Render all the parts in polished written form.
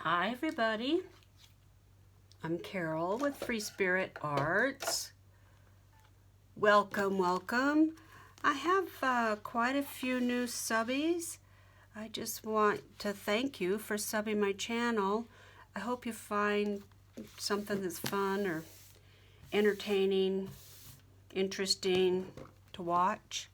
Hi everybody, I'm Carol with Free Spirit Arts. Welcome, welcome. I have quite a few new subbies. I just want to thank you for subbing my channel. I hope you find something that's fun or entertaining, interesting to watch.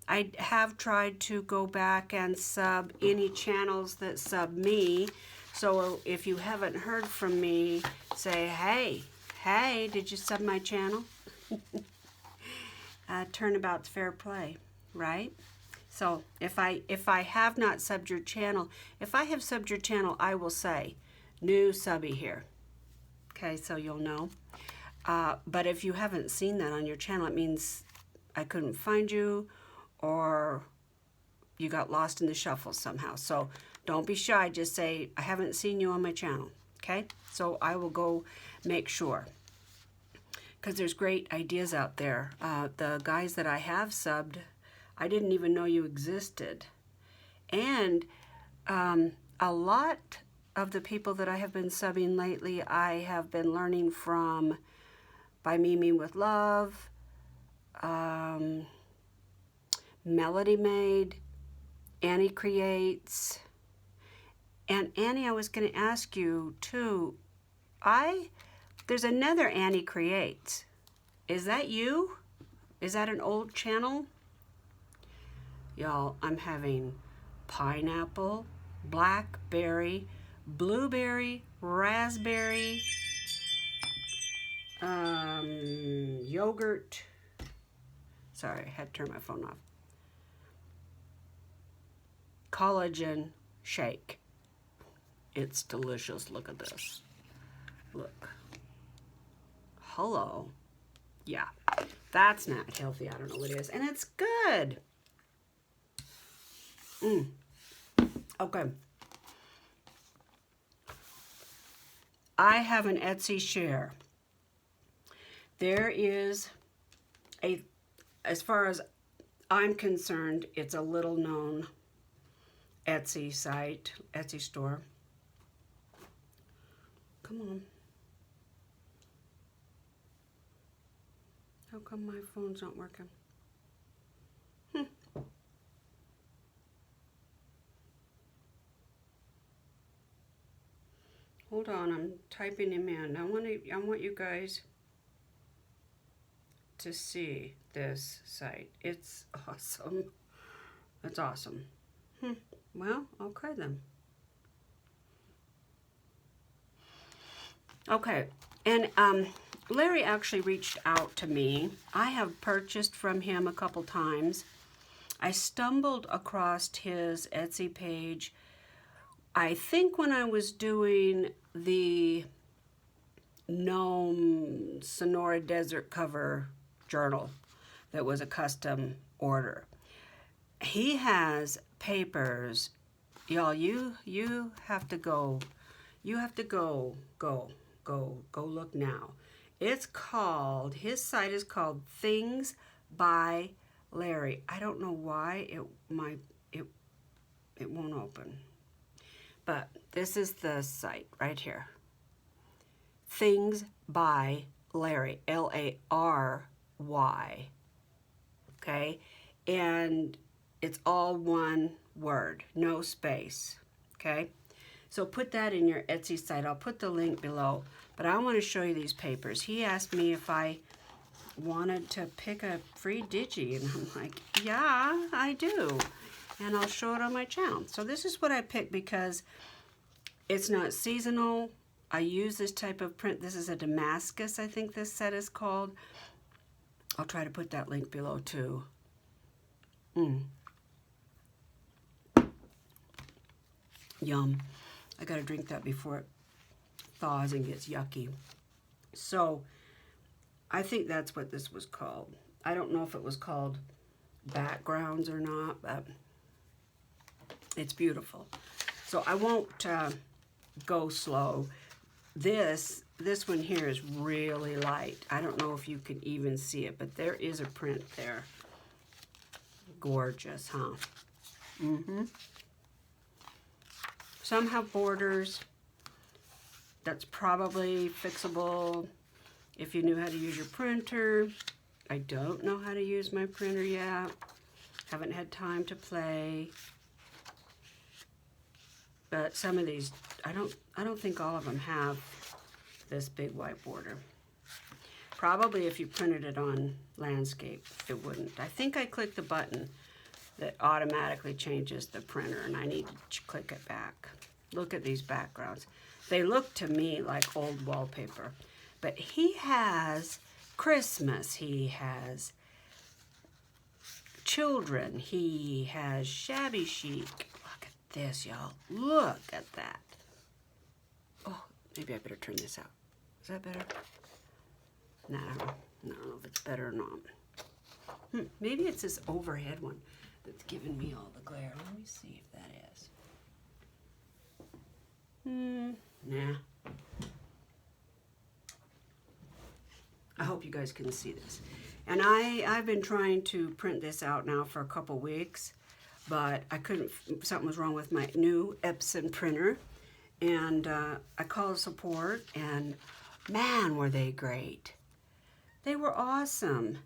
I have tried to go back and sub any channels that sub me. So if you haven't heard from me, say, hey, did you sub my channel? Turnabout's fair play, right? So if I have not subbed your channel, if I have subbed your channel, I will say, new subby here. Okay, so you'll know. But if you haven't seen that on your channel, it means I couldn't find you, or you got lost in the shuffle somehow. So don't be shy, just say, I haven't seen you on my channel, okay? So I will go make sure, because there's great ideas out there. The guys that I have subbed, I didn't even know you existed. And a lot of the people that I have been subbing lately, I have been learning from By Mimi with Love, Melody Made, Annie Creates. And Annie, I was going to ask you too, there's another Annie Creates. Is that you? Is that an old channel? Y'all, I'm having pineapple, blackberry, blueberry, raspberry, yogurt. Sorry, I had to turn my phone off. Collagen shake. It's delicious. Look at this. Look. Hello. Yeah, that's not healthy. I don't know what it is. And it's good. Okay. I have an Etsy share. There is as far as I'm concerned, it's a little known Etsy site, Etsy store. Come on. How come my phone's not working? Hold on, I'm typing him in. I want you guys to see this site. It's awesome. It's awesome. Well, okay then. Okay, and Larry actually reached out to me. I have purchased from him a couple times. I stumbled across his Etsy page, I think when I was doing the Gnome Sonora Desert cover journal that was a custom order. He has papers. Y'all, you have to go. You have to go look now. It's called, his site is called Things by Lary. I don't know why it won't open. But this is the site right here. Things by Lary, L-A-R-Y. Okay? And it's all one word, no space. Okay? So put that in your Etsy site. I'll put the link below. But I want to show you these papers. He asked me if I wanted to pick a free digi, and I'm like, yeah, I do. And I'll show it on my channel. So this is what I picked because it's not seasonal. I use this type of print. This is a Damascus, I think this set is called. I'll try to put that link below too. Yum. I gotta drink that before it thaws and gets yucky. So I think that's what this was called. I don't know if it was called Backgrounds or not, but it's beautiful. So I won't go slow. This one here is really light. I don't know if you can even see it, but there is a print there. Gorgeous, huh? Some have borders, That's probably fixable if you knew how to use your printer. I don't know how to use my printer yet. Haven't had time to play. But some of these, I don't think all of them have this big white border. Probably if you printed it on landscape, it wouldn't. I think I clicked the button that automatically changes the printer, and I need to click it back. Look at these backgrounds. They look to me like old wallpaper. But he has Christmas, he has children, he has shabby chic. Look at this, y'all. Look at that. Oh, maybe I better turn this out. Is that better? No, I don't know if it's better or not. Maybe it's this overhead one that's giving me all the glare. Let me see if that is. Nah. I hope you guys can see this. And I've been trying to print this out now for a couple weeks, but I couldn't, something was wrong with my new Epson printer. And I called support, and man, were they great. They were awesome.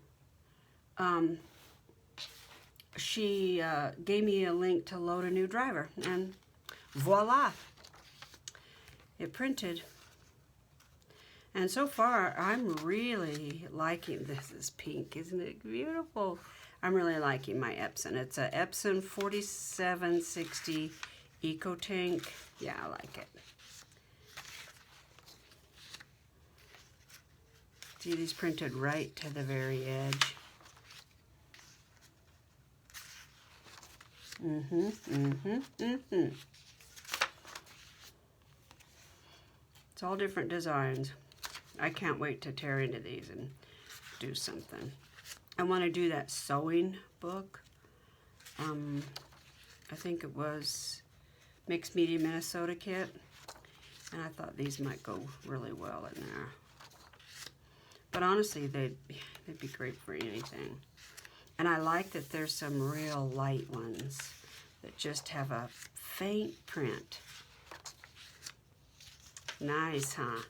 She gave me a link to load a new driver, and voila, it printed. And so far, I'm really liking, this is pink, isn't it beautiful? I'm really liking my Epson. It's a Epson 4760 Eco Tank. Yeah, I like it. See, these printed right to the very edge. It's all different designs. I can't wait to tear into these and do something. I want to do that sewing book. I think it was Mixed Media Minnesota kit. And I thought these might go really well in there. But honestly, they'd be great for anything. And I like that there's some real light ones that just have a faint print. Nice, huh?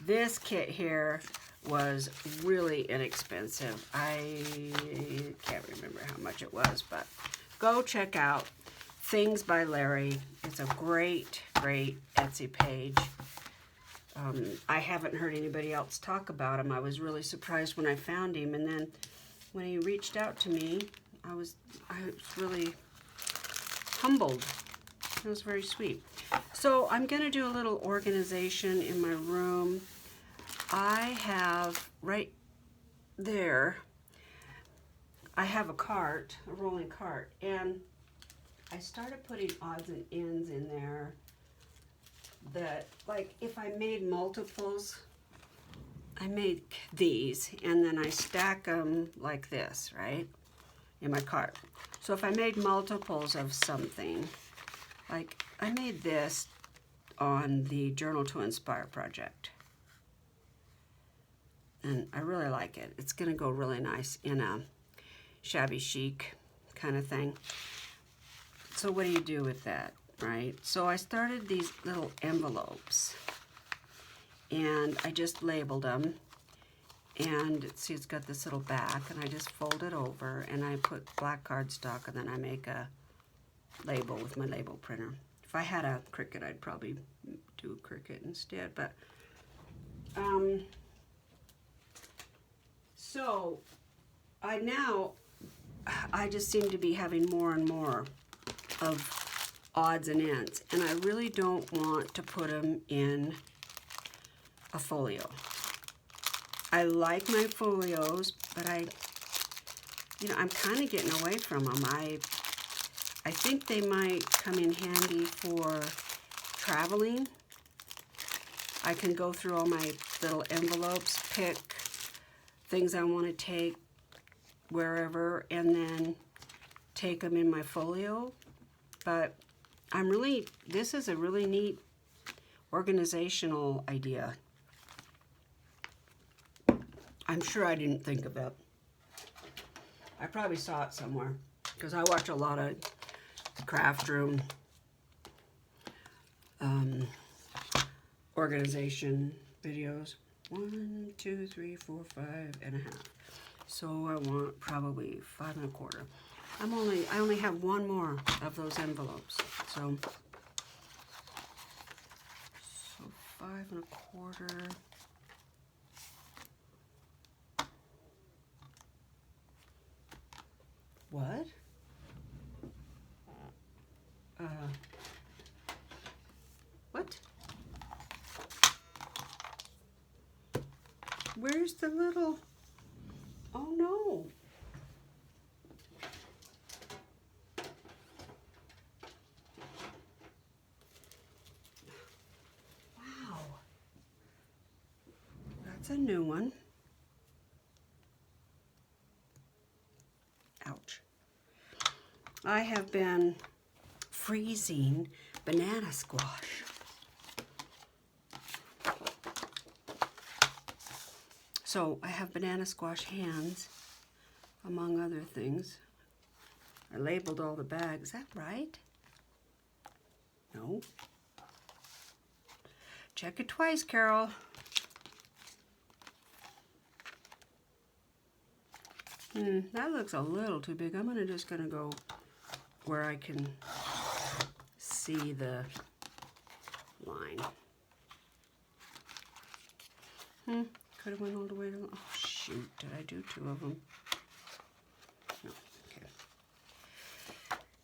This kit here was really inexpensive. I can't remember how much it was, but go check out Things by Lary. It's a great, great Etsy page. I haven't heard anybody else talk about him. I was really surprised when I found him, and then when he reached out to me, I was really humbled. It was very sweet. So I'm going to do a little organization in my room. I have right there, I have a cart, a rolling cart, and I started putting odds and ends in there that, like, if I made multiples, I make these, and then I stack them like this, right, in my cart. So if I made multiples of something, like I made this on the Journal to Inspire project. And I really like it. It's gonna go really nice in a shabby chic kind of thing. So what do you do with that, right? So I started these little envelopes, and I just labeled them. And see, it's got this little back, and I just fold it over, and I put black cardstock, and then I make a label with my label printer. If I had a Cricut, I'd probably do a Cricut instead, but so I just seem to be having more and more of odds and ends, and I really don't want to put them in a folio. I like my folios, but I'm kind of getting away from them. I think they might come in handy for traveling. I can go through all my little envelopes, pick things I want to take wherever, and then take them in my folio. But this is a really neat organizational idea. I'm sure I didn't think of it. I probably saw it somewhere, because I watch a lot of craft room organization videos. 1, 2, 3, 4, 5.5. So I want probably 5 1/4. I only have one more of those envelopes. So 5 1/4. What? What? Where's the little... Oh no. Wow. That's a new one. Ouch. I have been freezing banana squash. So I have banana squash hands, among other things. I labeled all the bags. Is that right? No. Check it twice, Carol. That looks a little too big. I'm just gonna go where I can see the line. Could have went all the way to... Oh, shoot. Did I do 2 of them? No. Okay.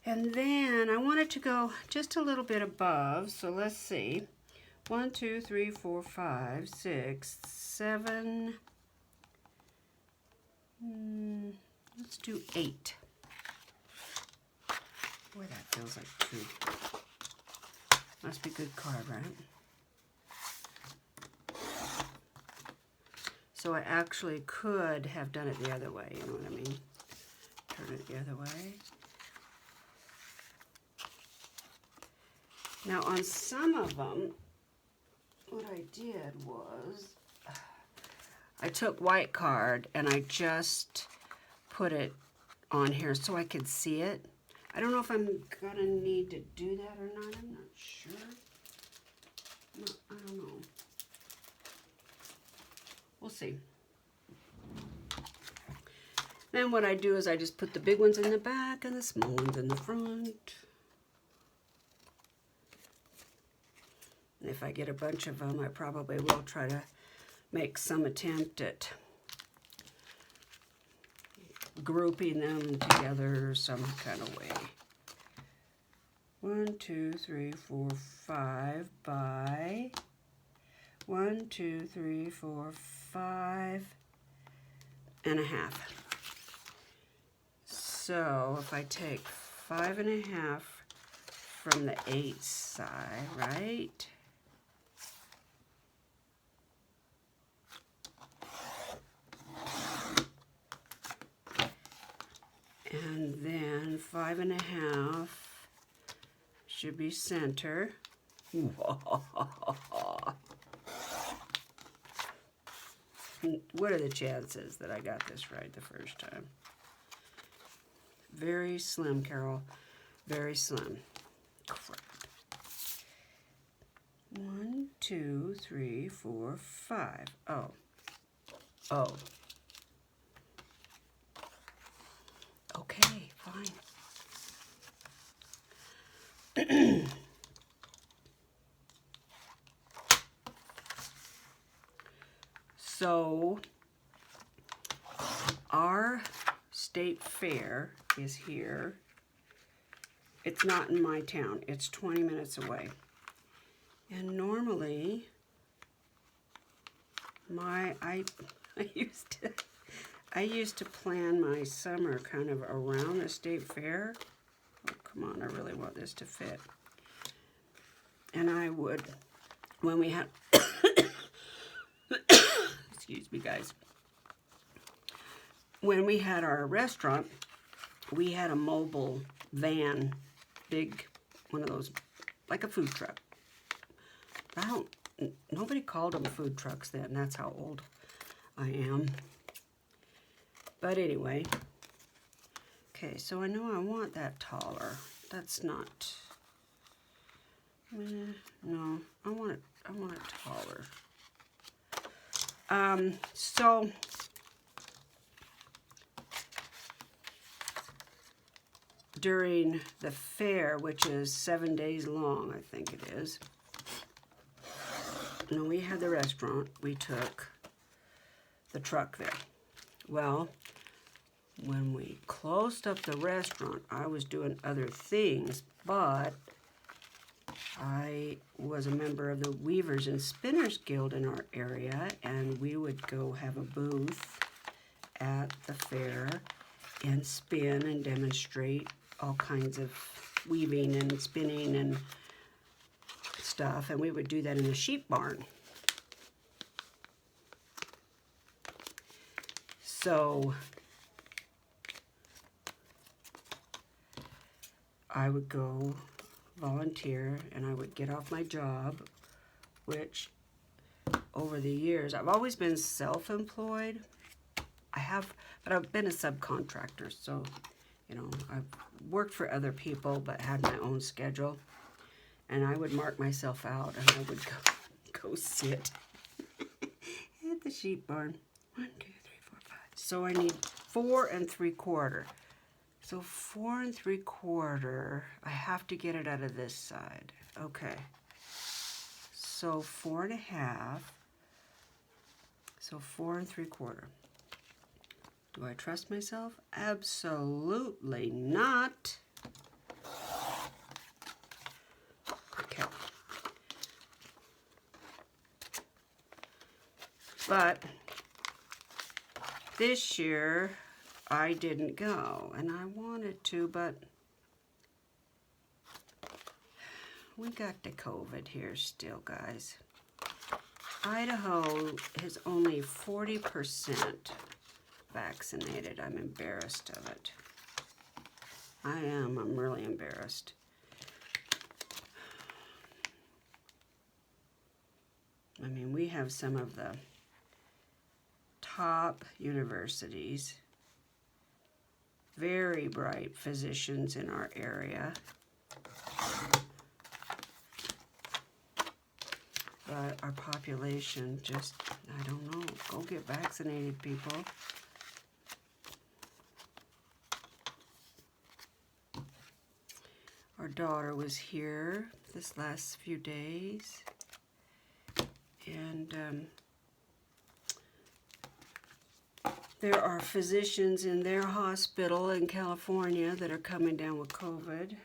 And then I want it to go just a little bit above. So let's see. 1, 2, 3, 4, 5, 6, 7. Let's do 8. Boy, that feels like 2. Must be good card, right? So I actually could have done it the other way, you know what I mean? Turn it the other way. Now on some of them, what I did was, I took white card and I just put it on here so I could see it. I don't know if I'm gonna need to do that or not, I'm not sure. No, I don't know. We'll see. Then what I do is I just put the big ones in the back and the small ones in the front. And if I get a bunch of them, I probably will try to make some attempt at grouping them together some kind of way. 1, 2, 3, 4, 5 by 1, 2, 3, 4, 5.5. So if I take 5.5 from the 8 side, right? And then 5.5 should be center. What are the chances that I got this right the first time? Very slim, Carol. Very slim. Crap. 1, 2, 3, 4, 5. Oh. Oh. Okay, fine. So, our state fair is here. It's not in my town. It's 20 minutes away. And normally, I used to plan my summer kind of around the state fair. Oh, come on, I really want this to fit. And I would, when we had, excuse me guys, when we had our restaurant, we had a mobile van, big, one of those, like a food truck. Nobody called them food trucks then, that's how old I am. But anyway, okay, so I know I want that taller. That's not, no, I want it taller. So during the fair, which is 7 days long, I think it is, when we had the restaurant, we took the truck there. Well, when we closed up the restaurant, I was doing other things, but I was a member of the Weavers and Spinners Guild in our area, and we would go have a booth at the fair and spin and demonstrate all kinds of weaving and spinning and stuff, and we would do that in the sheep barn. So I would go volunteer, and I would get off my job, which over the years, I've always been self-employed. But I've been a subcontractor, so, you know, I've worked for other people, but had my own schedule. And I would mark myself out, and I would go sit at the sheep barn. 1, 2, 3, 4, 5. So I need 4 3/4. So 4 3/4, I have to get it out of this side. Okay. So 4 1/2. So 4 3/4. Do I trust myself? Absolutely not. Okay. But this year, I didn't go, and I wanted to, but we got the COVID here still, guys. Idaho is only 40% vaccinated. I'm embarrassed of it. I am. I'm really embarrassed. I mean, we have some of the top universities, very bright physicians in our area. But our population just, I don't know, go get vaccinated, people. Our daughter was here this last few days, and there are physicians in their hospital in California that are coming down with COVID.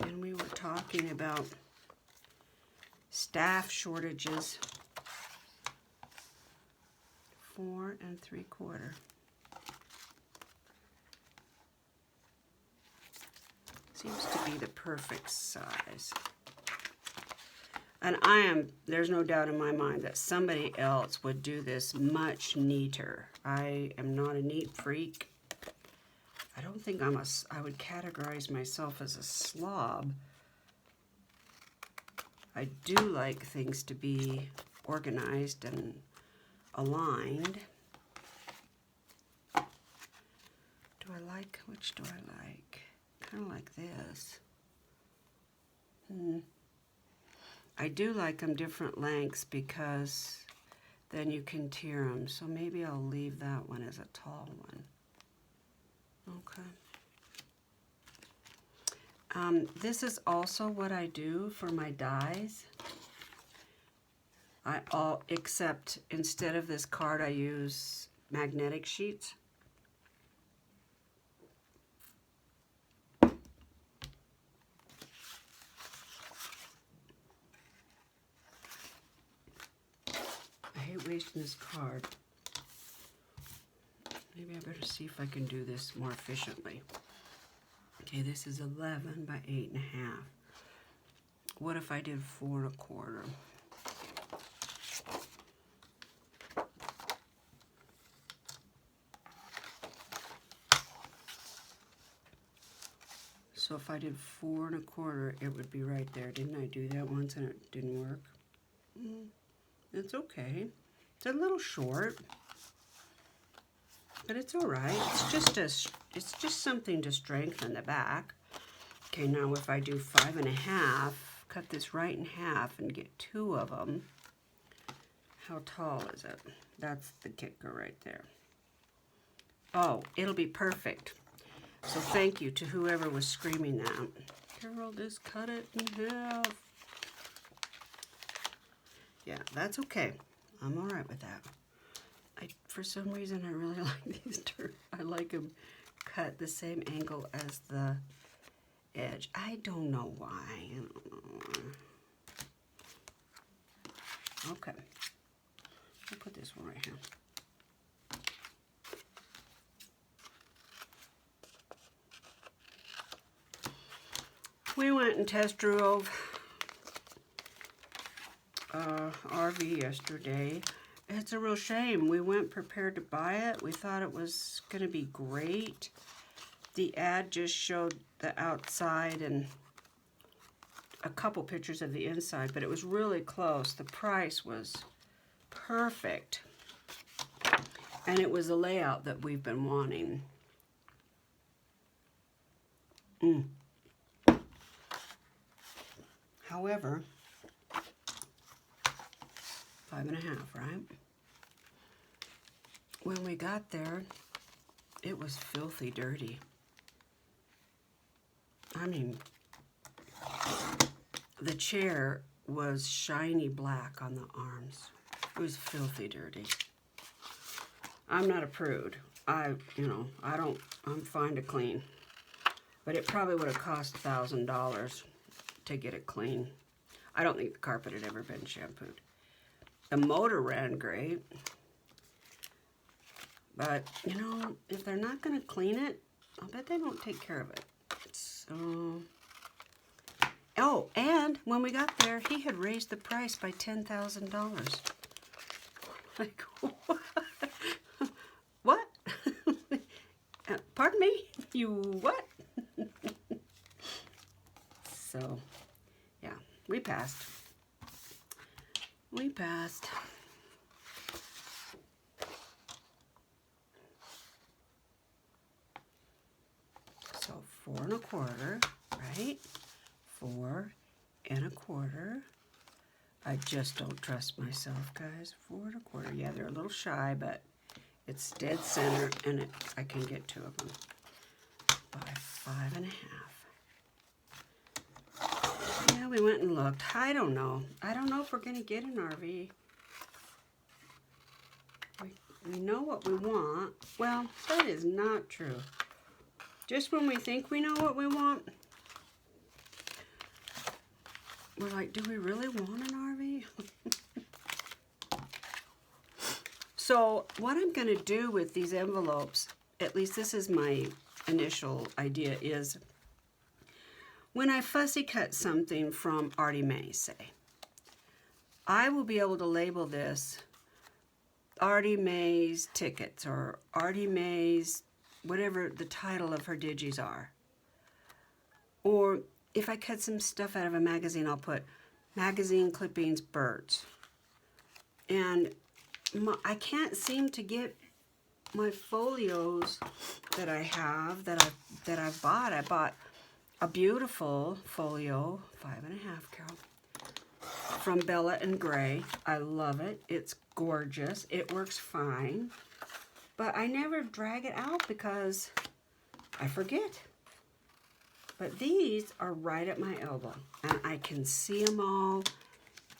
And we were talking about staff shortages. 4 3/4. Seems to be the perfect size. And there's no doubt in my mind that somebody else would do this much neater. I am not a neat freak. I don't think I would categorize myself as a slob. I do like things to be organized and aligned. Which do I like? Kind of like this. I do like them different lengths because then you can tier them. So maybe I'll leave that one as a tall one. Okay. This is also what I do for my dies. Except instead of this card, I use magnetic sheets. I hate wasting this card. Maybe I better see if I can do this more efficiently. Okay, this is 11 by 8 1/2. What if I did 4 1/4? So if I did 4 1/4, it would be right there. Didn't I do that once and it didn't work? It's okay. It's a little short, but it's all right. It's just something to strengthen the back. Okay, now if I do 5 1/2, cut this right in half and get 2 of them. How tall is it? That's the kicker right there. Oh, it'll be perfect. So thank you to whoever was screaming that. Carol, just cut it in half. Yeah, that's okay. I'm all right with that. For some reason, I really like these. I like them cut the same angle as the edge. I don't know why. I don't know why. Okay. I'll put this one right here. We went and test drove RV yesterday. It's a real shame. We went prepared to buy it. We thought it was going to be great. The ad just showed the outside and a couple pictures of the inside, but it was really close. The price was perfect. And it was a layout that we've been wanting. However, 5.5, right? When we got there, it was filthy dirty. I mean, the chair was shiny black on the arms. It was filthy dirty. I'm not a prude. I'm fine to clean. But it probably would have cost $1,000 to get it clean. I don't think the carpet had ever been shampooed. The motor ran great. But, if they're not going to clean it, I'll bet they won't take care of it. So... Oh, and when we got there, he had raised the price by $10,000. Like, what? What? Pardon me? You what? So, yeah, we passed. We passed. So 4 1/4, right? 4 1/4. I just don't trust myself, guys. 4 1/4. Yeah, they're a little shy, but it's dead center, and I can get 2 of them. By 5.5. Yeah, we went and looked. I don't know. I don't know if we're going to get an RV. We know what we want. Well, that is not true. Just when we think we know what we want, we're like, do we really want an RV? So what I'm going to do with these envelopes, at least this is my initial idea, is when I fussy cut something from Artie Mae, say, I will be able to label this Artie Mae's Tickets or Artie Mae's, whatever the title of her digis are. Or if I cut some stuff out of a magazine, I'll put magazine clippings, birds. And I can't seem to get my folios that I have, that I've bought. I bought a beautiful folio, 5.5, Carol, from Bella and Gray. I love it. It's gorgeous. It works fine. But I never drag it out because I forget. But these are right at my elbow. And I can see them all.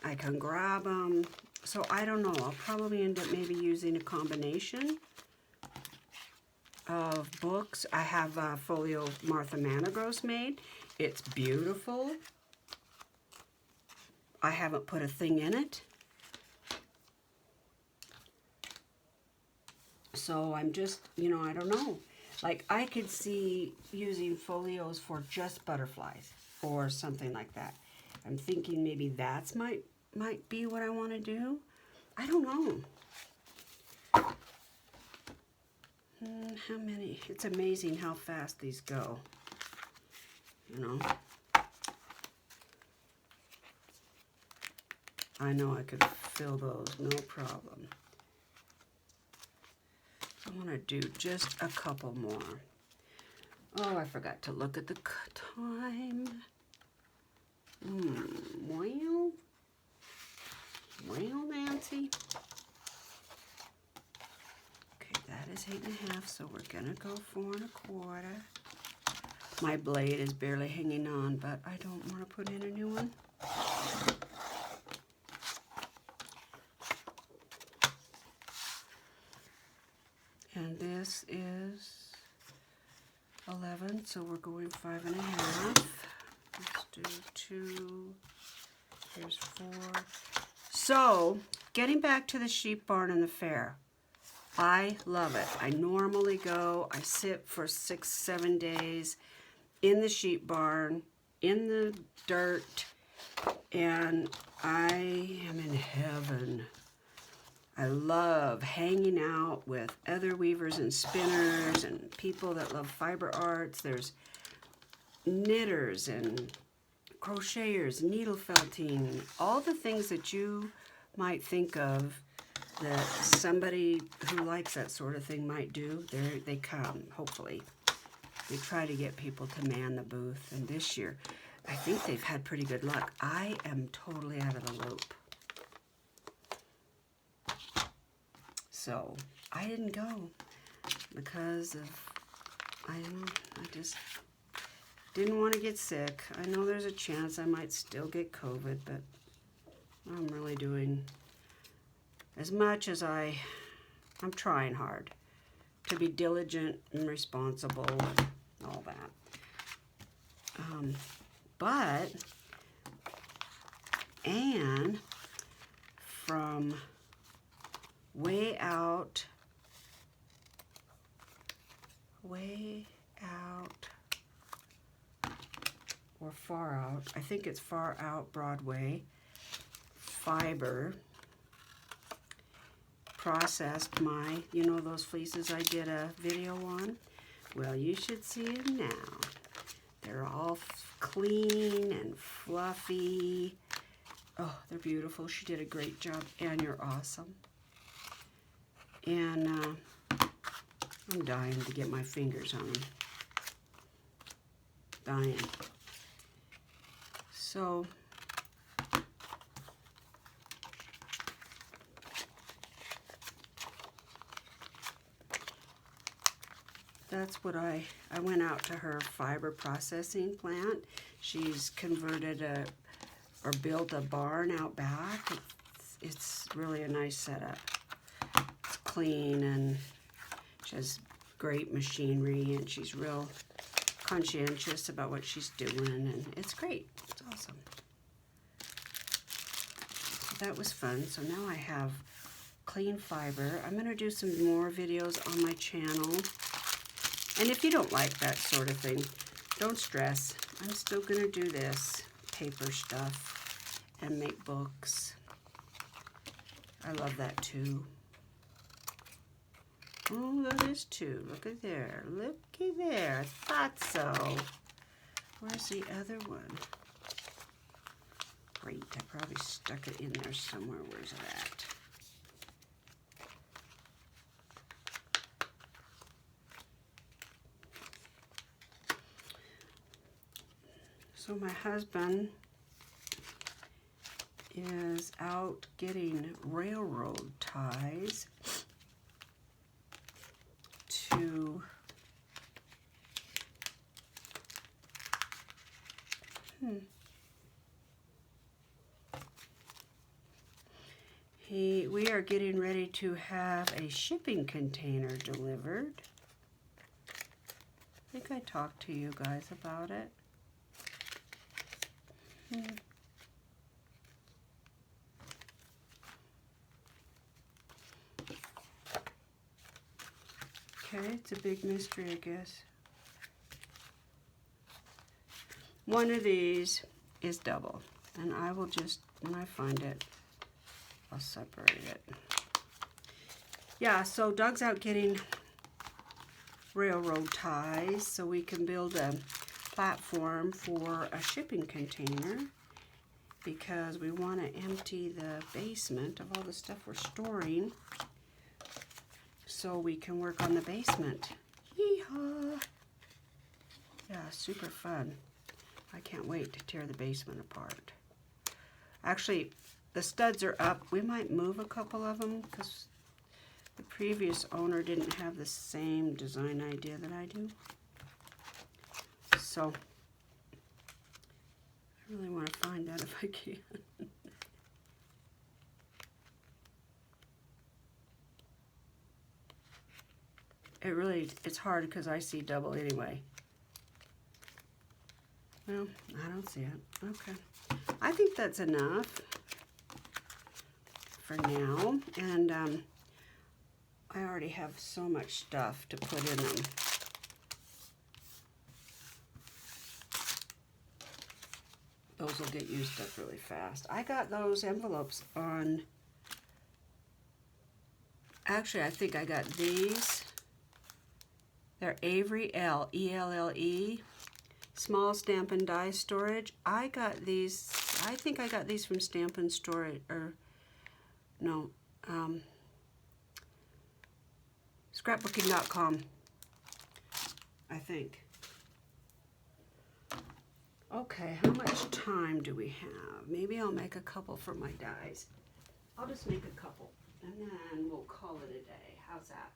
I can grab them. So I don't know. I'll probably end up maybe using a combination of books. I have a folio Martha Manigross made. It's beautiful. I haven't put a thing in it. So I'm just, I don't know. Like, I could see using folios for just butterflies or something like that. I'm thinking maybe that's might be what I want to do. I don't know. How many? It's amazing how fast these go. I know I could fill those, no problem. I want to do just a couple more. Oh, I forgot to look at the time. Well, Nancy. 8.5, so we're gonna go 4 1/4. My blade is barely hanging on, but I don't want to put in a new one. And this is 11, so we're going 5.5. Let's do 2. Here's 4. So, getting back to the sheep barn and the fair. I love it. I normally go, I sit for 6-7 days in the sheep barn, in the dirt, and I am in heaven. I love hanging out with other weavers and spinners and people that love fiber arts. There's knitters and crocheters, needle felting, all the things that you might think of that somebody who likes that sort of thing might do. They come, hopefully. They try to get people to man the booth, and this year I think they've had pretty good luck. I am totally out of the loop. So I didn't go because of, I don't know, I just didn't want to get sick. I know there's a chance I might still get COVID, but I'm really doing as much as I'm trying hard to be diligent and responsible and all that. But Anne from way out, or far out, I think it's far out Broadway, fiber, processed my, you know those fleeces I did a video on? Well, you should see them now. They're all clean and fluffy. Oh, they're beautiful. She did a great job, and you're awesome. And I'm dying to get my fingers on them. Dying. So, that's what I went out to her fiber processing plant. She's converted or built a barn out back. It's really a nice setup. It's clean, and she has great machinery, and she's real conscientious about what she's doing, and it's great. It's awesome. So that was fun. So now I have clean fiber. I'm going to do some more videos on my channel. And if you don't like that sort of thing, don't stress. I'm still going to do this paper stuff and make books. I love that too. Oh, that is two. Look at there. Looky there. I thought so. Where's the other one? Great. I probably stuck it in there somewhere. Where's it at? So my husband is out getting railroad ties to we are getting ready to have a shipping container delivered. I think I talked to you guys about it. Okay, it's a big mystery, I guess. One of these is double, and I will just, when I find it, I'll separate it. Yeah, so Doug's out getting railroad ties so we can build a platform for a shipping container, because we want to empty the basement of all the stuff we're storing so we can work on the basement. Yee-haw! Yeah, super fun. I can't wait to tear the basement apart. Actually, the studs are up. We might move a couple of them because The previous owner didn't have the same design idea that I do. So I really want to find that if I can. It's hard because I see double anyway. Well, I don't see it. Okay. I think that's enough for now. And I already have so much stuff to put in them. Those will get used up really fast. I got those envelopes on, actually I think I got these. They're Avery L, E-L-L-E, small Stampin' Die storage. I got these, I think I got these from Stampin' Storage, or no, scrapbooking.com, I think. Okay, how much time do we have? Maybe I'll make a couple for my dies. I'll just make a couple, and then we'll call it a day. How's that?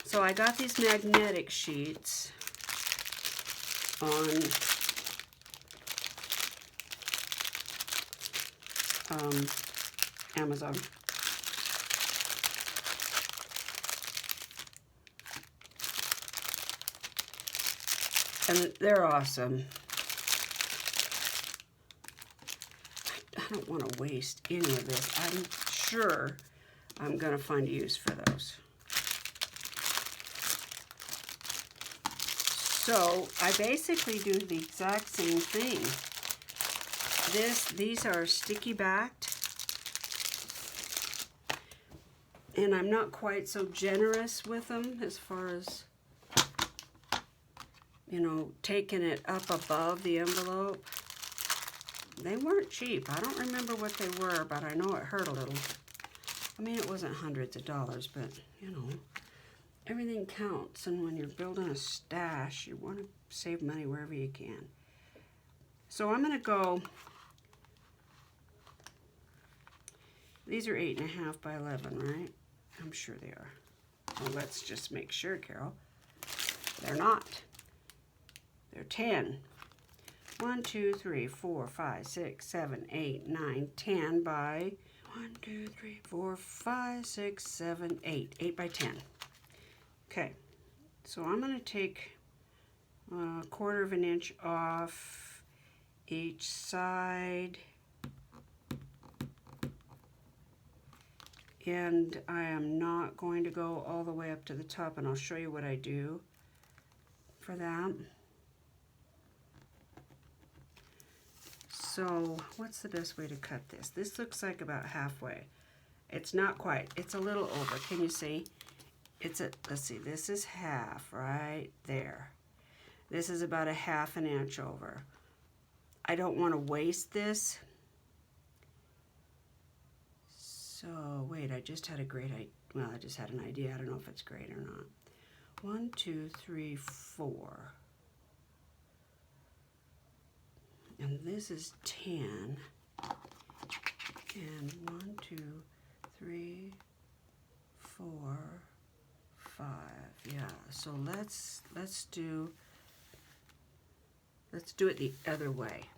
So I got these magnetic sheets on Amazon. And they're awesome. I don't want to waste any of this. I'm sure I'm going to find a use for those. So I basically do the exact same thing. These are sticky backed, and I'm not quite so generous with them as far as, you know, taking it up above the envelope. They weren't cheap. I don't remember what they were, but I know it hurt a little. I mean, it wasn't hundreds of dollars, but, you know, everything counts. And when you're building a stash, you want to save money wherever you can. So I'm going to go, these are 8.5 by 11, right? I'm sure they are. Well, let's just make sure, Carol. They're not. They're 10. 1, 2, 3, 4, 5, 6, 7, 8, 9, 10 by 1, 2, 3, 4, 5, 6, 7, 8. 8 by 10. Okay, so I'm going to take a 1/4 of an inch off each side. And I am not going to go all the way up to the top, and I'll show you what I do for that. So what's the best way to cut this? This looks like about halfway. It's not quite. It's a little over. Can you see? Let's see, this is half right there. This is about 1/2 inch over. I don't want to waste this. So wait, I just had a great idea. Well, I just had an idea. I don't know if it's great or not. 1, 2, 3, 4. And this is 10. And 1, 2, 3, 4, 5. Yeah. So let's do it the other way.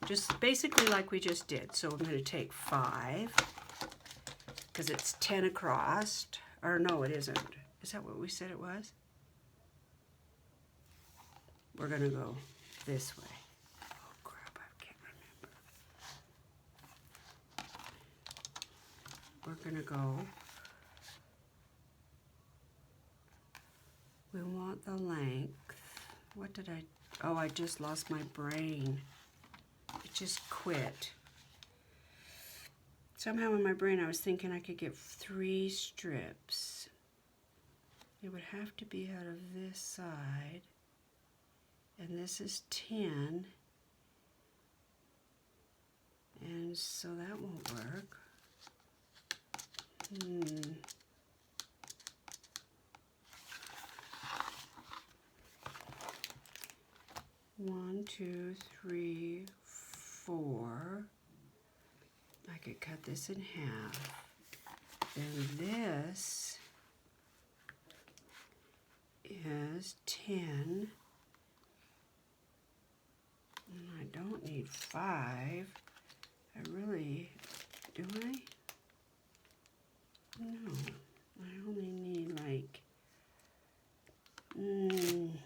Just basically like we just did. So I'm going to take 5 because it's 10 across. Or no, it isn't. Is that what we said it was? We're going to go this way. Oh crap, I can't remember. We're going to go. We want the length. What did I? Oh, I just lost my brain. It just quit. Somehow in my brain I was thinking I could get 3 strips. It would have to be out of this side. And this is 10. And so that won't work. 2, 3, 4. I could cut this in half. Then this is 10. And I don't need 5. I really, do I? No, I only need like 1,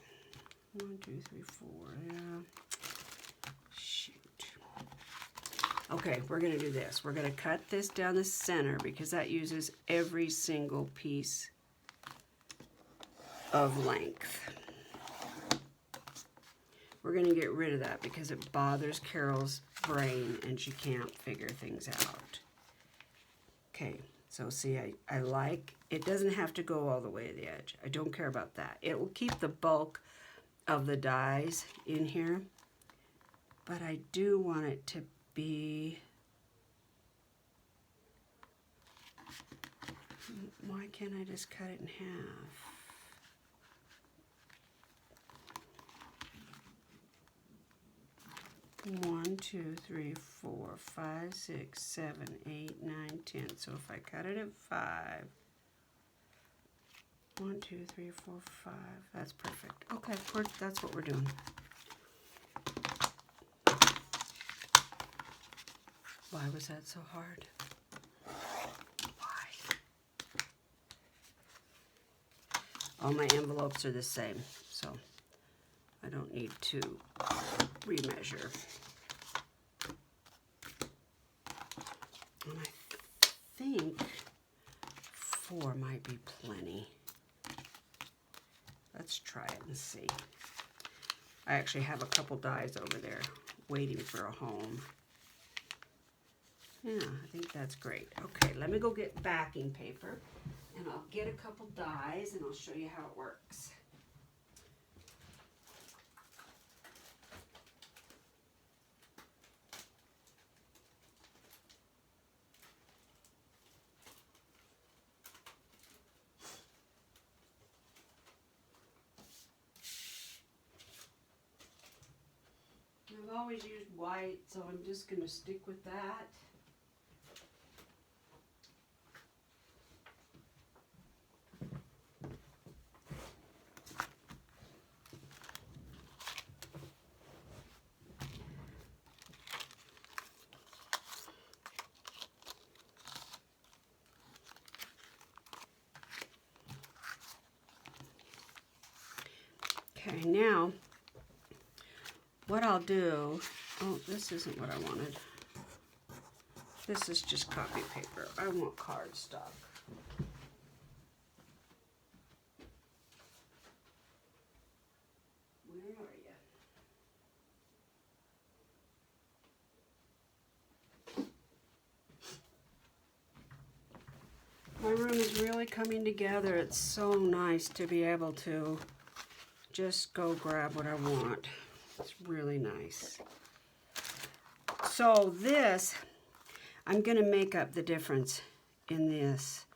2, 3, 4. Yeah. Shoot. Okay, we're gonna do this. We're gonna cut this down the center because that uses every single piece of length. We're gonna get rid of that because it bothers Carol's brain and she can't figure things out. Okay, so see, I like, it doesn't have to go all the way to the edge. I don't care about that. It will keep the bulk of the dies in here, but I do want it to be, why can't I just cut it in half? One, 2, 3, 4, 5, 6, 7, 8, 9, 10. So if I cut it at 5, 1, 2, 3, 4, 5. That's perfect. Okay, that's what we're doing. Why was that so hard? Why? All my envelopes are the same, so I don't need to remeasure. And I think 4 might be plenty. Let's try it and see. I actually have a couple dies over there waiting for a home. Yeah, I think that's great. Okay, let me go get backing paper and I'll get a couple dies and I'll show you how it works. I've always used white, so I'm just going to stick with that. Okay, now what I'll do, oh, this isn't what I wanted. This is just copy paper. I want cardstock. Where are you? My room is really coming together. It's so nice to be able to just go grab what I want. It's really nice. So this, I'm going to make up the difference in this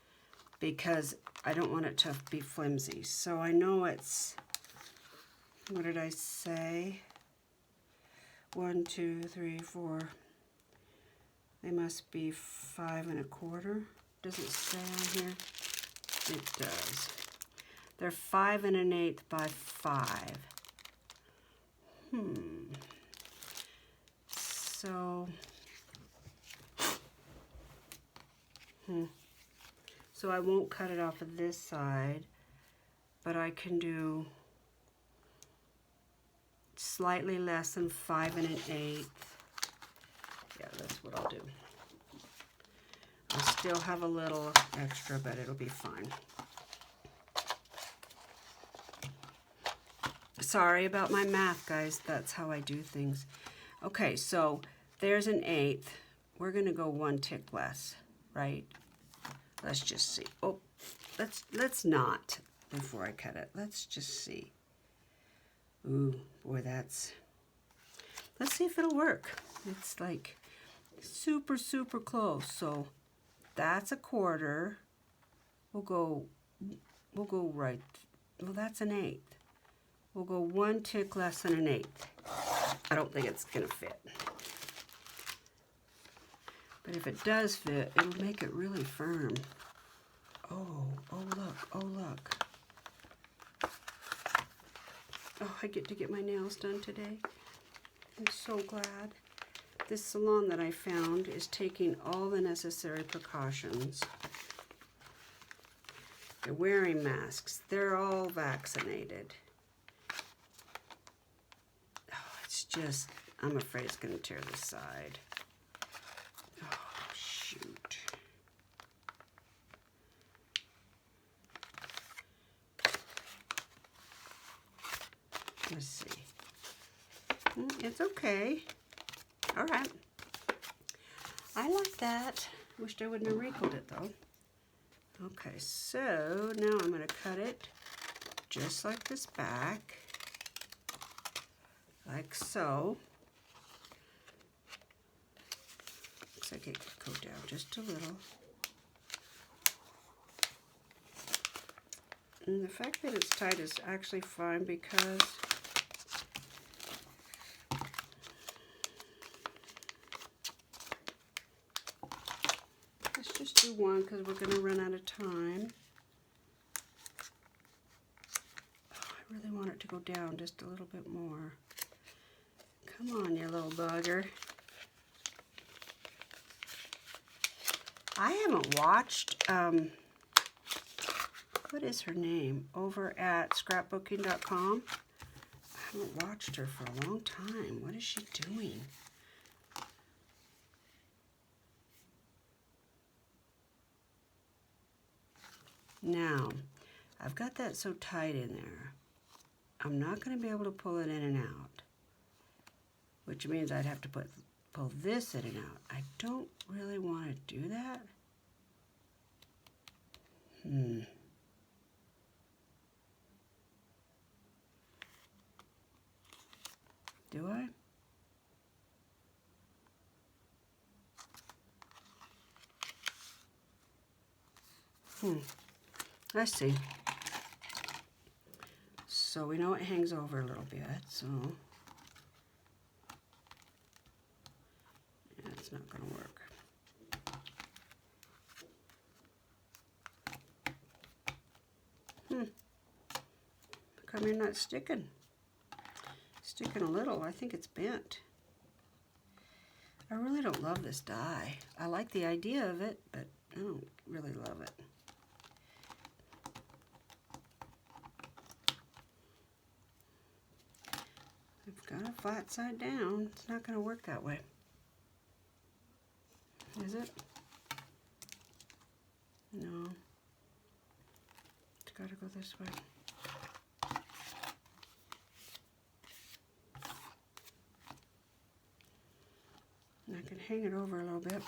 because I don't want it to be flimsy. So I know it's, what did I say? 1, 2, 3, 4. They must be 5 1/4. Does it say on here? It does. They're 5 1/8 by 5. So I won't cut it off of this side, but I can do slightly less than 5 1/8. Yeah, that's what I'll do. I'll still have a little extra, but it'll be fine. Sorry about my math, guys. That's how I do things. Okay, so there's an 1/8. We're gonna go 1 tick less, right? Let's just see. Oh, let's not before I cut it. Let's just see. Ooh, boy, that's. Let's see if it'll work. It's like super, super close. So that's 1/4. We'll go right. Well, that's an 1/8. We'll go 1 tick less than an 1/8. I don't think it's going to fit. But if it does fit, it'll make it really firm. Oh look, oh look. Oh, I get to get my nails done today. I'm so glad. This salon that I found is taking all the necessary precautions. They're wearing masks. They're all vaccinated. Oh, it's just, I'm afraid it's going to tear this side. Oh, shoot. Let's see. It's okay. All right. I like that. Wished I wouldn't have wrinkled it though. Okay, so now I'm going to cut it just like this back. Like so. Looks like it could go down just a little. And the fact that it's tight is actually fine because let's just do one because we're going to run out of time. Oh, I really want it to go down just a little bit more. Come on, you little bugger. I haven't watched, what is her name? Over at scrapbooking.com. I haven't watched her for a long time. What is she doing? Now, I've got that so tight in there, I'm not going to be able to pull it in and out, which means I'd have to pull this in and out. I don't really want to do that. Do I? I see. So we know it hangs over a little bit, so yeah, it's not going to work. How come you're not sticking? Sticking a little. I think it's bent. I really don't love this die. I like the idea of it, but I don't really love it. I've got a flat side down. It's not going to work that way. Is it? No. It's got to go this way. And I can hang it over a little bit.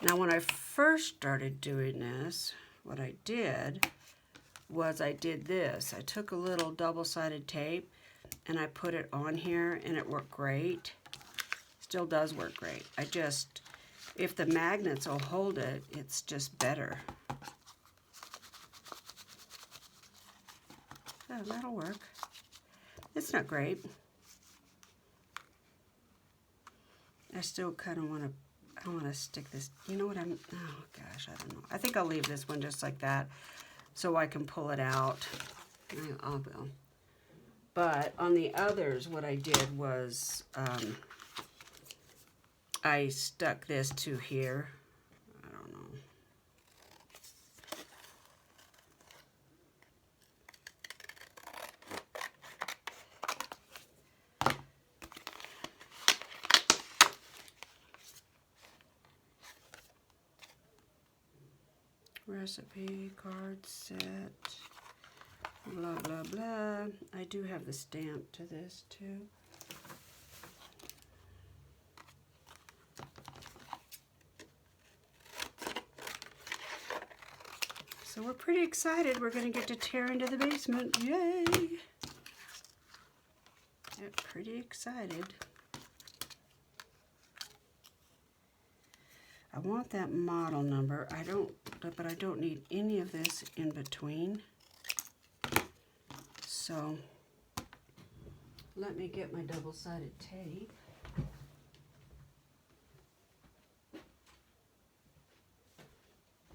Now when I first started doing this, what I did was I did this. I took a little double-sided tape and I put it on here and it worked great. Still does work great. I just, if the magnets will hold it, it's just better. Oh, that'll work. It's not great. I still kind of want to, I want to stick this, you know what I'm, oh gosh, I don't know. I think I'll leave this one just like that so I can pull it out. I will. But on the others, what I did was I stuck this to here. I don't know. Recipe, card set, blah, blah, blah. I do have the stamp to this too. So we're pretty excited. We're going to get to tear into the basement. Yay! Yeah, pretty excited. I want that model number. But I don't need any of this in between. So let me get my double-sided tape.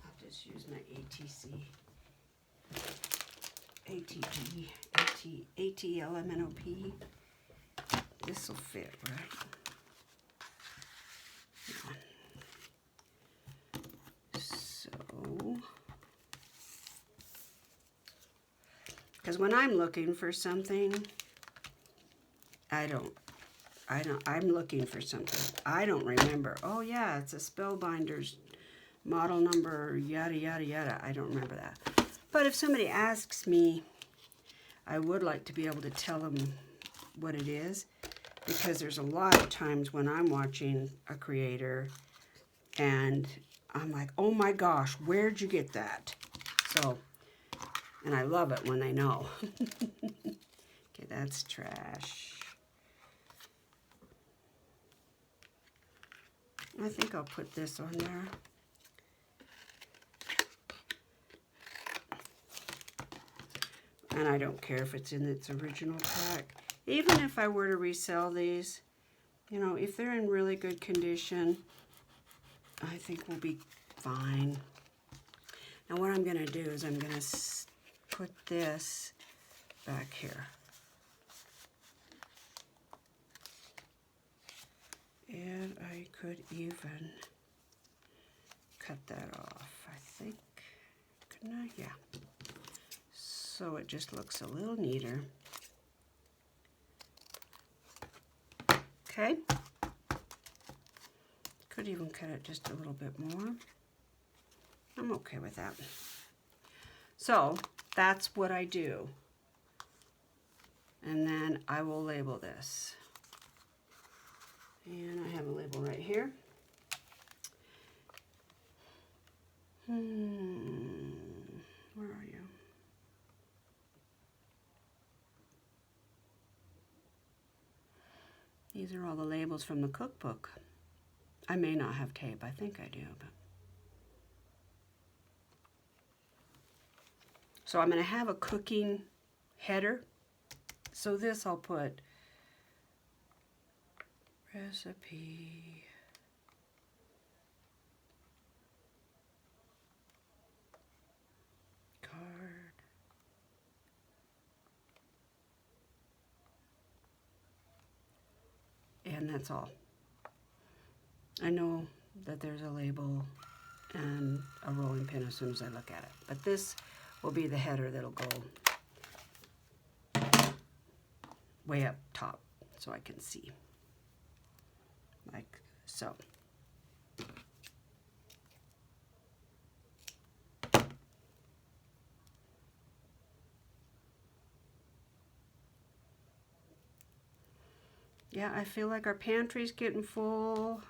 I'll just use my ATLMNOP. This will fit, right? So, because when I'm looking for something, I'm looking for something. I don't remember. Oh yeah, it's a Spellbinders model number, yada, yada, yada. I don't remember that. But if somebody asks me, I would like to be able to tell them what it is, because there's a lot of times when I'm watching a creator and I'm like, oh my gosh, where'd you get that? So, and I love it when they know. Okay, that's trash. I think I'll put this on there. And I don't care if it's in its original pack. Even if I were to resell these, you know, if they're in really good condition, I think we'll be fine. Now what I'm going to do is I'm going to put this back here. And I could even cut that off, I think. Couldn't I? Yeah. So it just looks a little neater. Okay. Could even cut it just a little bit more. I'm okay with that. So that's what I do. And then I will label this. And I have a label right here. Where are you? These are all the labels from the cookbook. I may not have tape. I think I do. But so I'm going to have a cooking header. So this I'll put recipe. Card. And that's all. I know that there's a label and a rolling pin as soon as I look at it. But this will be the header that'll go way up top so I can see. Like so. Yeah, I feel like our pantry's getting full.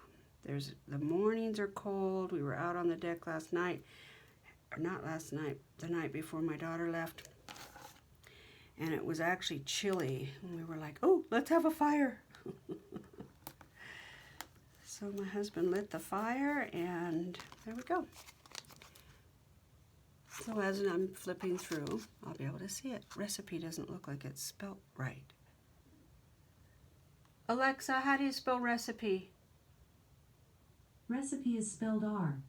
The mornings are cold. We were out on the deck last night, or not last night, the night before my daughter left. And it was actually chilly. And we were like, oh, let's have a fire. So my husband lit the fire and there we go. So as I'm flipping through, I'll be able to see it. Recipe doesn't look like it's spelt right. Alexa, how do you spell recipe? Recipe is spelled R-E-C-I-P-E.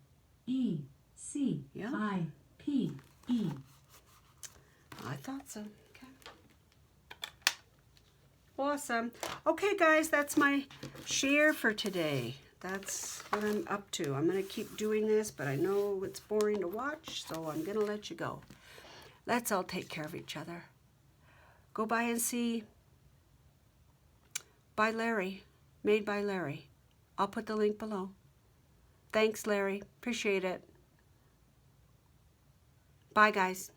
I thought so. Okay. Awesome. Okay, guys, that's my share for today. That's what I'm up to. I'm going to keep doing this, but I know it's boring to watch, so I'm going to let you go. Let's all take care of each other. Go by and see by Lary, made by Lary. I'll put the link below. Thanks, Lary. Appreciate it. Bye, guys.